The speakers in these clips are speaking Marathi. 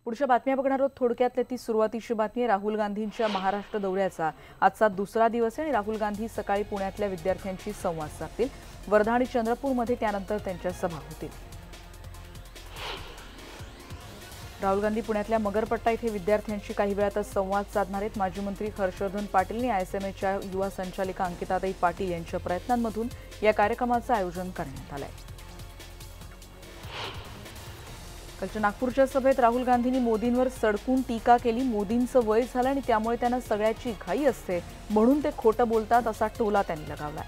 पुढच्या बातम्या बघणार आहोत। थोडक्यातली ती सुरुवातीची बातमी आहे राहुल गांधींच्या महाराष्ट्र दौऱ्याचा आजचा दुसरा दिवस आहे आणि राहुल गांधी सकाळी पुण्यातल्या विद्यार्थ्यांशी संवाद साधतील। वर्धा आणि चंद्रपूरमध्ये त्यानंतर त्यांच्या सभा होतील। राहुल गांधी पुण्यातल्या मगरपट्टा इथे विद्यार्थ्यांशी काही वेळातच संवाद साधणार आहेत। माजी मंत्री हर्षवर्धन पाटील आणि आयएसएमएच्या युवा संचालिका अंकिताताई पाटील यांच्या प्रयत्नांमधून या कार्यक्रमाचं आयोजन करण्यात आलं आहे। कालच्या नागपूरच्या सभेत राहुल गांधींनी मोदींवर सडकून टीका केली। मोदींचं वय झालं आणि त्यामुळे त्यांना सगळ्याची घाई असते म्हणून ते खोटं बोलतात असा टोला त्यांनी लगावला।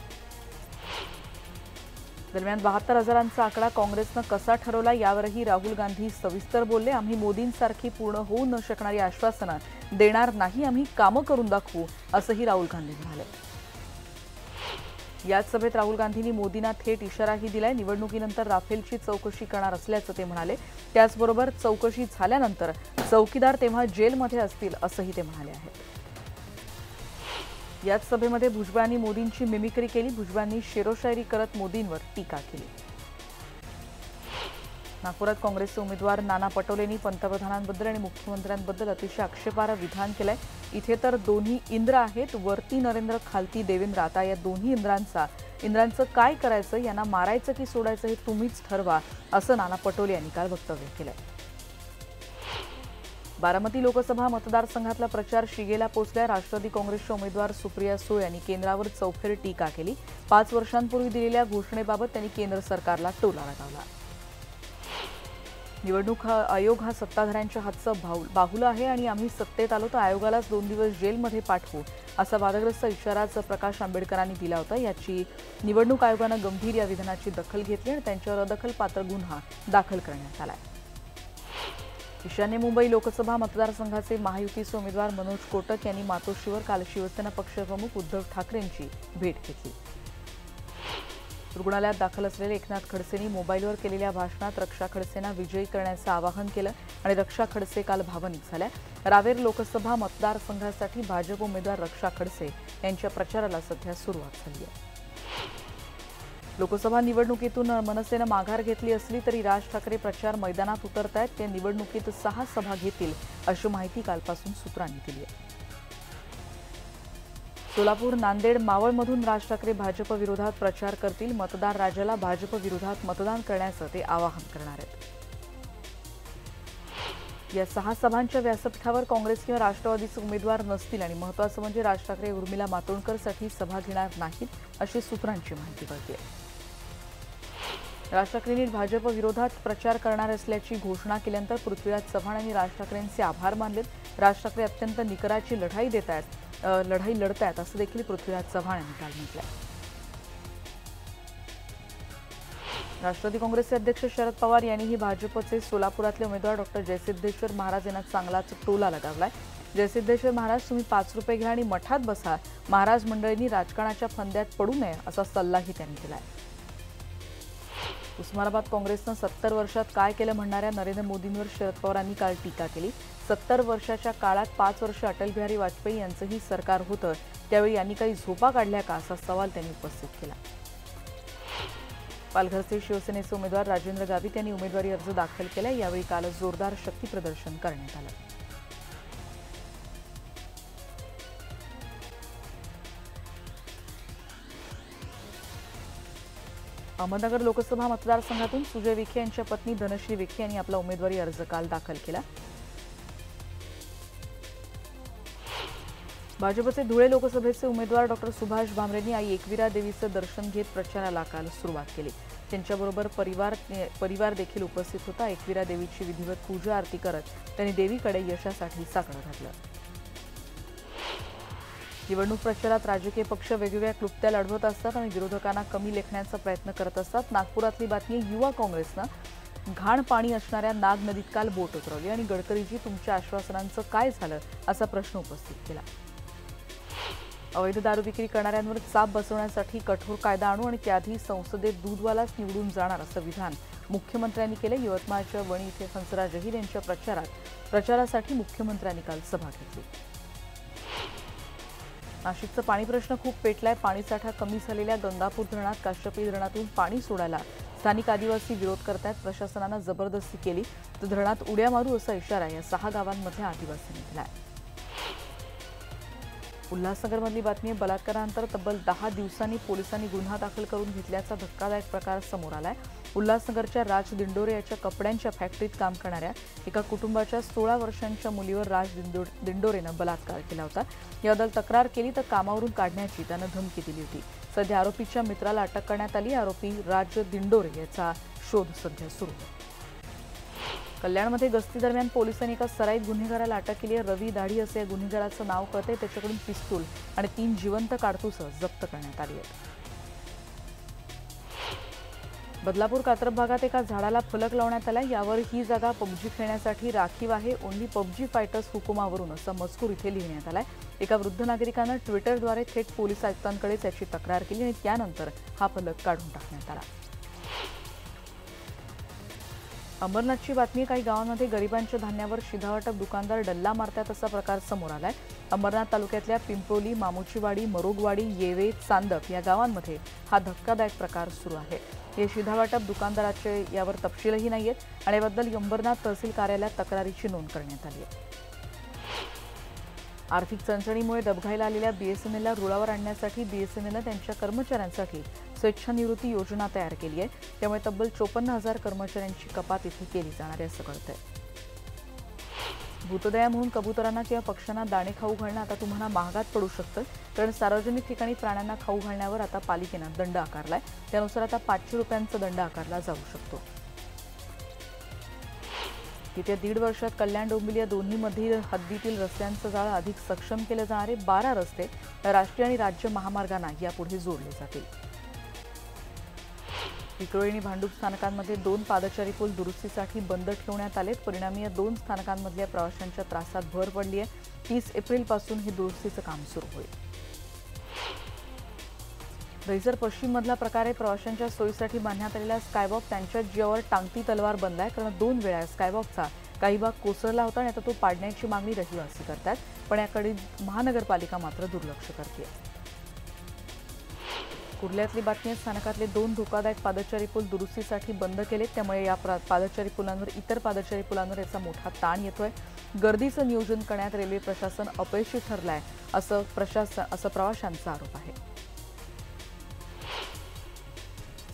दरम्यान 72,000चा आकडा काँग्रेसनं कसा ठरवला यावरही राहुल गांधी सविस्तर बोलले। आम्ही मोदींसारखी पूर्ण होऊ न शकणारी आश्वासनं देणार नाही, आम्ही कामं करून दाखवू असंही राहुल गांधी म्हणाले। याच सभेत राहुल गांधींनी मोदींना थेट इशाराही दिलाय। निवडणुकीनंतर राफेलची चौकशी करणार असल्याचं ते म्हणाले। त्याचबरोबर चौकशी झाल्यानंतर चौकीदार तेव्हा जेलमध्ये असतील असंही ते म्हणाले आहेत। याच सभेमध्ये भुजबळांनी मोदींची मिमिक्री केली। भुजबळांनी शेरोशायरी करत मोदींवर टीका केली। नागपुरात काँग्रेसचे उमेदवार नाना पटोलेंनी पंतप्रधानांबद्दल आणि मुख्यमंत्र्यांबद्दल अतिशय आक्षेपार्ह विधान केलंय। इथे तर दोन्ही इंद्र आहेत, वरती नरेंद्र खालती देवेंद्र। आता या दोन्ही इंद्रांचं काय करायचं, यांना मारायचं की सोडायचं हे तुम्हीच ठरवा असं नाना पटोले यांनी काल वक्तव्य केलंय। बारामती लोकसभा मतदारसंघातला प्रचार शिगेला पोहोचलाय। राष्ट्रवादी काँग्रेसच्या उमेदवार सुप्रिया सुळे यांनी केंद्रावर चौफेर टीका केली। 5 वर्षांपूर्वी दिलेल्या घोषणेबाबत त्यांनी केंद्र सरकारला टोला लगावला। निवडणूक आयोग हा सत्ताधाऱ्यांच्या हातचं बाहुलं आहे आणि आम्ही सत्तेत आलो तर आयोगालाच 2 दिवस जेलमध्ये पाठवू असा वादग्रस्त इशाराच प्रकाश आंबेडकरांनी दिला होता। याची निवडणूक आयोगानं गंभीर या विधानाची दखल घेतली आणि त्यांच्यावर अदखलपात्र गुन्हा दाखल करण्यात आलाय। ईशान्य मुंबई लोकसभा मतदारसंघाचे महायुतीचे उमेदवार मनोज कोटक यांनी मातोश्रीवर काल शिवसेना पक्षप्रमुख उद्धव ठाकरेंची भेट घेतली। रुग्णालयात दाखल असलेले एकनाथ खडसेंनी मोबाईलवर केलेल्या भाषणात रक्षा खडसेंना विजयी करण्याचं आवाहन केलं आणि रक्षा खडसे काल भावनिक झाल्या। रावेर लोकसभा मतदारसंघासाठी भाजप उमेदवार रक्षा खडसे यांच्या प्रचाराला सध्या सुरुवात झाली आहे। लोकसभा निवडणुकीतून मनसेनं माघार घेतली असली तरी राज ठाकरे प्रचार मैदानात उतरतायत। ते निवडणुकीत 6 सभा घेतील अशी माहिती कालपासून सूत्रांनी दिली आहे। सोलापूर, नांदेड, मावळमधून राज ठाकरे भाजप विरोधात प्रचार करतील। मतदार राजाला भाजप विरोधात मतदान करण्याचं ते आवाहन करणार आहेत। या 6 सभांच्या व्यासपीठावर काँग्रेस किंवा राष्ट्रवादीचे उमेदवार नसतील आणि महत्त्वाचं म्हणजे राज ठाकरे उर्मिला मातोंडकरसाठी सभा घेणार नाहीत अशी सूत्रांची माहिती कळते। राज ठाकरेंनी भाजप विरोधात प्रचार करणार असल्याची घोषणा केल्यानंतर पृथ्वीराज चव्हाण यांनी राज ठाकरेंचे आभार मानलेत। राज ठाकरे अत्यंत निकराची लढाई लढतायत असं देखील पृथ्वीराज चव्हाण यांनी काल म्हटलंय। राष्ट्रवादी काँग्रेसचे अध्यक्ष शरद पवार यांनीही भाजपचे सोलापुरातले उमेदवार डॉ. जयसिद्धेश्वर महाराज यांना चांगलाच टोला लगावलाय। जयसिद्धेश्वर महाराज, तुम्ही 5 रुपये घ्या आणि मठात बसा। महाराज मंडळींनी राजकारणाच्या फंद्यात पडू नये असा सल्लाही त्यांनी दिलाय। उस्मानाबाद काँग्रेसनं 70 वर्षात काय केलं म्हणणाऱ्या नरेंद्र मोदींवर शरद पवारांनी काल टीका केली। 70 वर्षाच्या काळात 5 वर्ष अटल बिहारी वाजपेयी यांचंही सरकार होतं, त्यावेळी यांनी काही झोपा काढल्या का असा सवाल त्यांनी उपस्थित केला। पालघरचे शिवसेनेचे उमेदवार राजेंद्र गावित यांनी उमेदवारी अर्ज दाखल केला। यावेळी काल जोरदार शक्ती प्रदर्शन करण्यात आलं। अहमदनगर लोकसभा मतदारसंघातून सुजय विखे यांच्या पत्नी धनश्री विखे यांनी आपला उमेदवारी अर्ज काल दाखल केला। भाजपचे धुळे लोकसभेचे उमेदवार डॉ. सुभाष भामरेंनी आई एकविरा देवीचं दर्शन घेत प्रचाराला काल सुरुवात केली। त्यांच्याबरोबर परिवार देखील उपस्थित होता। एकविरा देवीची विधिवत पूजा आरती करत त्यांनी देवीकडे यशासाठी साकडं घातलं। निवडणूक प्रचारात राजकीय पक्ष वेगवेगळ्या क्लुप्त्या लढवत असतात आणि विरोधकांना कमी लेखण्याचा प्रयत्न करत असतात। नागपुरातली बातमी, युवा काँग्रेसनं घाण पाणी असणाऱ्या नाग नदीत काल बोट उतरवली आणि गडकरीजी तुमच्या आश्वासनांचं काय झालं असा प्रश्न उपस्थित केला। अवैध दारू विक्री करणाऱ्यांवर चाप बसवण्यासाठी कठोर कायदा आणू आणि त्याआधी संसदेत दूधवालाच निवडून जाणार असं विधान मुख्यमंत्र्यांनी केलं। यवतमाळच्या वणी इथे हंसराज अहिर यांच्या प्रचारासाठी मुख्यमंत्र्यांनी काल सभा घेतली। नाशिकचा पाणी प्रश्न खूप पेटलाय। पाणीसाठा कमी झालेल्या गंगापूर धरणात काश्यपी धरणातून पाणी सोडायला स्थानिक आदिवासी विरोध करतायत. प्रशासनानं जबरदस्ती केली तर धरणात उड्या मारू असा इशारा या 6 गावांमधल्या आदिवासींनी दिलाय. उल्हासनगरमधली बातमी आहे. बलात्कारानंतर तब्बल 10 दिवसांनी पोलिसांनी गुन्हा दाखल करून घेतल्याचा धक्कादायक प्रकार समोर आलाय. उल्हासनगरच्या राज दिंडोरे याच्या कपड्यांच्या फॅक्टरीत काम करणाऱ्या एका कुटुंबाच्या 16 वर्षांच्या मुलीवर राज दिंडोरेनं बलात्कार केला होता. याबद्दल तक्रार केली तर कामावरून काढण्याची त्यानं धमकी दिली होती. सध्या आरोपीच्या मित्राला अटक करण्यात आली. आरोपी राज दिंडोरे याचा शोध सध्या सुरू आहे. कल्याणमध्ये गस्तीदरम्यान पोलिसांनी एका सराईत गुन्हेगाराला अटक केली आहे. रवी दाढी असे या गुन्हेगाराचं नाव कळते. त्याच्याकडून पिस्तूल आणि 3 जिवंत काडतुसं जप्त करण्यात आली आहेत. बदलापूर कात्रप भागात एका झाडाला फलक लावण्यात आला. यावर ही जागा पबजी खेळण्यासाठी राखीव आहे. ओन्ली पबजी फायटर्स हुकुमावरून असा मजकूर इथे लिहिण्यात आलाय. एका वृद्ध नागरिकानं ट्विटरद्वारे थेट पोलीस आयुक्तांकडेच याची तक्रार केली आणि त्यानंतर हा फलक काढून टाकण्यात आला. अंबरनाथची बातमी. काही गावांमध्ये गरिबांच्या धान्यावर शिधावाटप दुकानदार डल्ला मारतात असा प्रकार समोर आलाय. अंबरनाथ तालुक्यातल्या पिंपरोली, मामुचीवाडी, मरोगवाडी, येवे, चांदप या गावांमध्ये हा धक्कादायक प्रकार सुरू आहे. हे शिधावाटप दुकानदाराचे यावर तपशीलही नाहीयेत आणि याबद्दल अंबरनाथ तहसील कार्यालयात तक्रारीची नोंद करण्यात आली आहे. आर्थिक चणचणीमुळे डबघाईला आलेल्या बीएसएनएलला रुळावर आणण्यासाठी बीएसएनएलनं त्यांच्या कर्मचाऱ्यांसाठी स्वेच्छानिवृत्ती योजना तयार केली आहे. त्यामुळे तब्बल 54,000 कर्मचाऱ्यांची कपात इथे केली जाणार आहे असं कळतंय. भूतदया म्हणून कबुतरांना किंवा पक्ष्यांना दाणे खाऊ घालणं आता तुम्हाला महागात पडू शकतं. कारण सार्वजनिक ठिकाणी प्राण्यांना खाऊ घालण्यावर आता पालिकेनं दंड आकारलाय. त्यानुसार आता 500 रुपयांचा दंड आकारला जाऊ शकतो. येत्या 1.5 वर्षात कल्याण डोंबिवली या दोन्हीमधील हद्दीतील रस्त्यांचं जाळं अधिक सक्षम केलं जाणारे 12 रस्ते राष्ट्रीय आणि राज्य महामार्गांना यापुढे जोडले जातील. विक्रोळी आणि भांडूप स्थानकांमध्ये 2 पादचारी पूल दुरुस्तीसाठी बंद ठेवण्यात आलेत. परिणामी या 2 स्थानकांमधल्या प्रवाशांच्या त्रासात भर पडली आहे. 30 एप्रिलपासून हे दुरुस्तीचं काम सुरू होईल. दहिसर पश्चिममधला प्रकारे प्रवाशांच्या सोयीसाठी बांधण्यात आलेला स्कायवॉक त्यांच्या जीवावर टांगती तलवार बनलाय. कारण 2 वेळा स्कायवॉकचा काही भाग कोसळला होता आणि आता तो पाडण्याची मागणी रहिवासी करतात. पण याकडे महानगरपालिका मात्र दुर्लक्ष करते. कुर्ल्यातली बातमी. स्थानकातले 2 धोकादायक पादचारी पूल दुरुस्तीसाठी बंद केलेत. त्यामुळे या पादचारी पुलांवर इतर पादचारी पुलांवर याचा मोठा ताण येतोय. गर्दीचं नियोजन करण्यात रेल्वे प्रशासन अपयशी ठरलंय असं प्रवाशांचा आरोप आहे.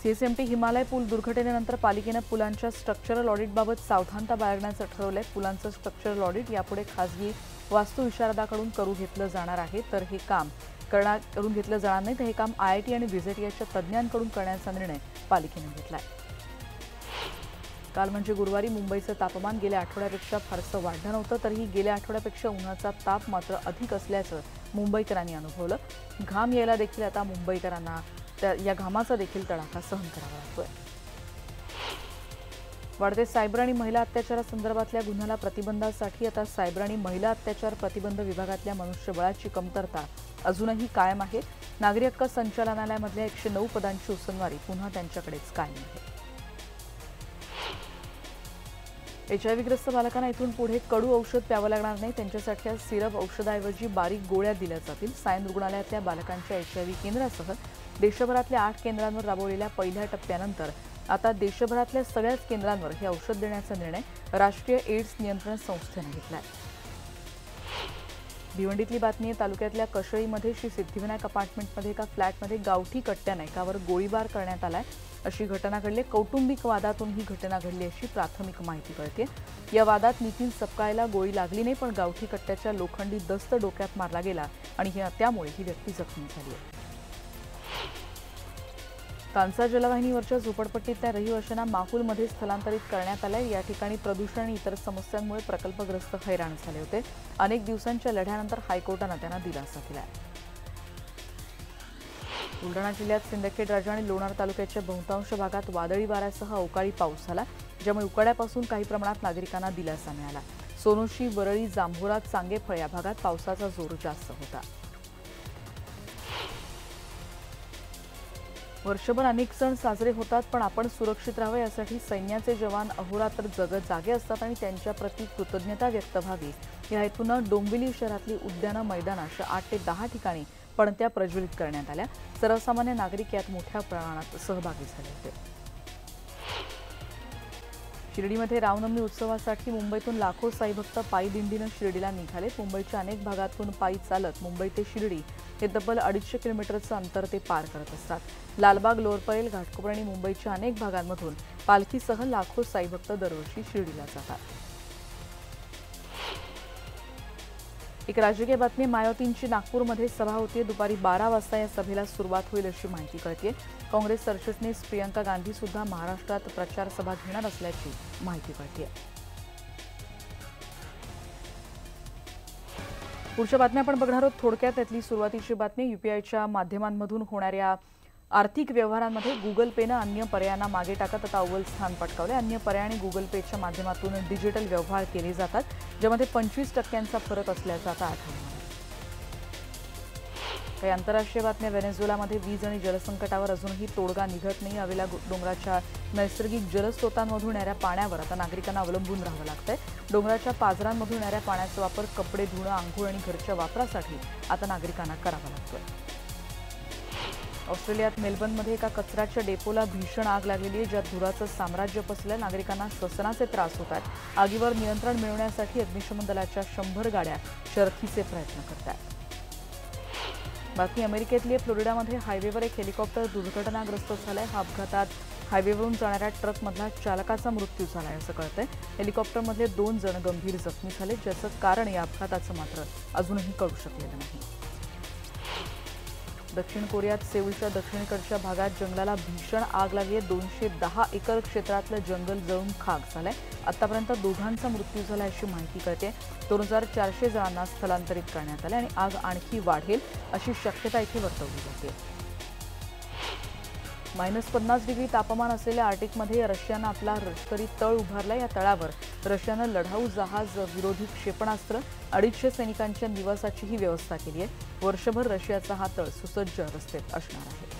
सीएसएमटी हिमालय पूल दुर्घटनेनंतर पालिकेनं पुलांच्या स्ट्रक्चरल ऑडिटबाबत सावधानता बाळगण्याचं ठरवलंय. पुलांचं स्ट्रक्चरल ऑडिट यापुढे खासगी वास्तुविशारदाकडून करून घेतलं जाणार आहे. तर हे काम करून घेतलं जाणार नाही तर हे काम IIT आणि विजेटीच्या तज्ज्ञांकडून करण्याचा निर्णय पालिकेनं घेतलाय. काल म्हणजे गुरुवारी मुंबईचं तापमान गेल्या आठवड्यापेक्षा फारसं वाढलं नव्हतं. तरीही गेल्या आठवड्यापेक्षा उन्हाचा ताप मात्र अधिक असल्याचं मुंबईकरांनी अनुभवलं. घाम यायला देखील आता मुंबईकरांना या घामाचा देखील तडाखा सहन करावा लागतोय. वाढते सायबर आणि महिला अत्याचारासंदर्भातल्या गुन्ह्याला प्रतिबंधासाठी आता सायबर आणि महिला अत्याचार प्रतिबंध विभागातल्या मनुष्यबळाची कमतरता अजूनही कायम आहे. नागरी हक्क संचालनालयामधल्या 109 पदांची उसनवारी पुन्हा त्यांच्याकडेच कायम आहे. HIV-ग्रस्त बालकांना इथून पुढे कडू औषध प्यावं लागणार नाही. त्यांच्यासाठी आज सिरप औषधाऐवजी बारीक गोळ्या दिल्या जातील. सायन रुग्णालयातल्या बालकांच्या HIV केंद्रासह देशभरातल्या 8 केंद्रांवर राबवलेल्या पहिल्या टप्प्यानंतर आता देशभरातल्या सगळ्याच केंद्रांवर हे औषध देण्याचा निर्णय राष्ट्रीय एड्स नियंत्रण संस्थेने घेतला आहे. भिवंडीतली बातमी आहे. तालुक्यातल्या कशळीमध्ये श्री सिद्धिविनायक अपार्टमेंटमध्ये एका फ्लॅटमध्ये गावठी कट्ट्याने एकावर गोळीबार करण्यात आलाय अशी घटना घडली. कौटुंबिक वादातून ही घटना घडली अशी प्राथमिक माहिती कळते. या वादात नितीन सपकाळला गोळी लागली नाही पण गावठी कट्ट्याच्या लोखंडी दस्त डोक्यात मारला गेला आणि त्यामुळे ही व्यक्ती जखमी झाली आहे. कांसा जलवाहिनीवरच्या झोपडपट्टीतल्या रहिवाशांना माहुलमध्ये स्थलांतरित करण्यात आलंय. या ठिकाणी प्रदूषण आणि इतर समस्यांमुळे प्रकल्पग्रस्त हैराण झाले होते. अनेक दिवसांच्या लढ्यानंतर हायकोर्टानं त्यांना दिलासा दिलाय. बुलढाणा जिल्ह्यात सिंदखेड राजा आणि लोणार तालुक्याच्या बहुतांश भागात वादळी वाऱ्यासह अवकाळी पाऊस झाला. ज्यामुळे उकाड्यापासून काही प्रमाणात नागरिकांना दिलासा मिळाला. सोनोशी, वरळी, जांभोरा, चांगेफळ या भागात पावसाचा जोर जास्त होता. वर्षभर अनेक सण साजरे होतात पण आपण सुरक्षित राहावे यासाठी सैन्याचे जवान अहोरात्र जागे असतात आणि त्यांच्याप्रती कृतज्ञता व्यक्त व्हावी या हेतूनं डोंबिवली शहरातली उद्यानं, मैदानं अशा 8 ते 10 ठिकाणी पणत्या प्रज्वलित करण्यात आल्या. सर्वसामान्य नागरिक यात मोठ्या प्रमाणात सहभागी झाले होते. शिर्डीमध्ये रामनवमी उत्सवासाठी मुंबईतून लाखो साई भक्त पायी दिंडीनं शिर्डीला निघाले। मुंबईच्या अनेक भागातून पायी चालत मुंबई ते शिर्डी हे तब्बल 250 किलोमीटरचं अंतर ते पार करत असतात। लालबाग, लोअर परेल, घाटकोपर आणि मुंबईच्या अनेक भागांमधून पालखीसह लाखो साई भक्त दरवर्षी शिर्डीला जातात। एक राजकीय बातमी, मायावतींची नागपूरमध्ये सभा होती। दुपारी 12 वाजता या सभेला सुरुवात होईल अशी माहिती कळते। काँग्रेस सरचिटणीस प्रियंका गांधी सुद्धा महाराष्ट्रात प्रचार सभा घेणार असल्याची माहिती कळते। पुढच्या बातम्या आपण बघणार आहोत। थोडक्यात त्यातली सुरुवातीची बातमी, यूपीआयच्या माध्यमांमधून होणाऱ्या आर्थिक व्यवहारांमध्ये गुगल पेनं अन्य पर्यायांना मागे टाकत आता अव्वल स्थान पटकावले। अन्य पर्याय आणि गुगल पेच्या माध्यमातून डिजिटल व्यवहार केले जातात, ज्यामध्ये 25% फरक असल्याचं आता आढळून आलं। काही आंतरराष्ट्रीय बातम्या, व्हेनेझुएलामध्ये वीज आणि जलसंकटावर अजूनही तोडगा निघत नाही। अवेला डोंगराच्या नैसर्गिक जलस्रोतांमधून येणाऱ्या पाण्यावर आता नागरिकांना अवलंबून राहावं लागतंय। डोंगराच्या पाझरांमधून येणाऱ्या पाण्याचा वापर कपडे धुणं, आंघोळ आणि घरच्या वापरासाठी आता नागरिकांना करावा लागतोय। ऑस्ट्रेलियात मेलबर्नमध्ये एका कचऱ्याच्या डेपोला भीषण आग लागलेली आहे, ज्यात धुराचं साम्राज्य पसरलं। नागरिकांना श्वसनाचे त्रास होत आहेत। आगीवर नियंत्रण मिळवण्यासाठी अग्निशमन दलाच्या 100 गाड्या शर्थीचे प्रयत्न करत आहेत। बातमी अमेरिकेतली, फ्लोरिडामध्ये हायवेवर एक हेलिकॉप्टर दुर्घटनाग्रस्त झालंय। हा अपघातात हायवेवरून जाणाऱ्या ट्रकमधला चालकाचा मृत्यू झालाय असं कळतंय। हेलिकॉप्टरमधले 2 जण गंभीर जखमी झाले, ज्याचं कारण या अपघाताचं मात्र अजूनही कळू शकलेलं नाही। दक्षिण कोरियात सेऊलच्या दक्षिणेकडच्या भागात जंगलाला भीषण आग लागली आहे। 210 एकर क्षेत्रातलं जंगल जळून खाक झालंय। आतापर्यंत 2घांचा मृत्यू झाला अशी माहिती कळते। 2400 जणांना स्थलांतरित करण्यात आले आणि आग आणखी वाढेल अशी शक्यता इथे वर्तवली जाते। -50 डिग्री तापमान असलेल्या आर्टिकमध्ये रशियानं आपला लष्करी तळ उभारला। या तळावर रशियानं लढाऊ जहाज, विरोधी क्षेपणास्त्र, 250 सैनिकांच्या निवासाचीही व्यवस्था केली आहे। वर्षभर रशियाचा हा तळ सुसज्ज अवस्थेत असणार आहे।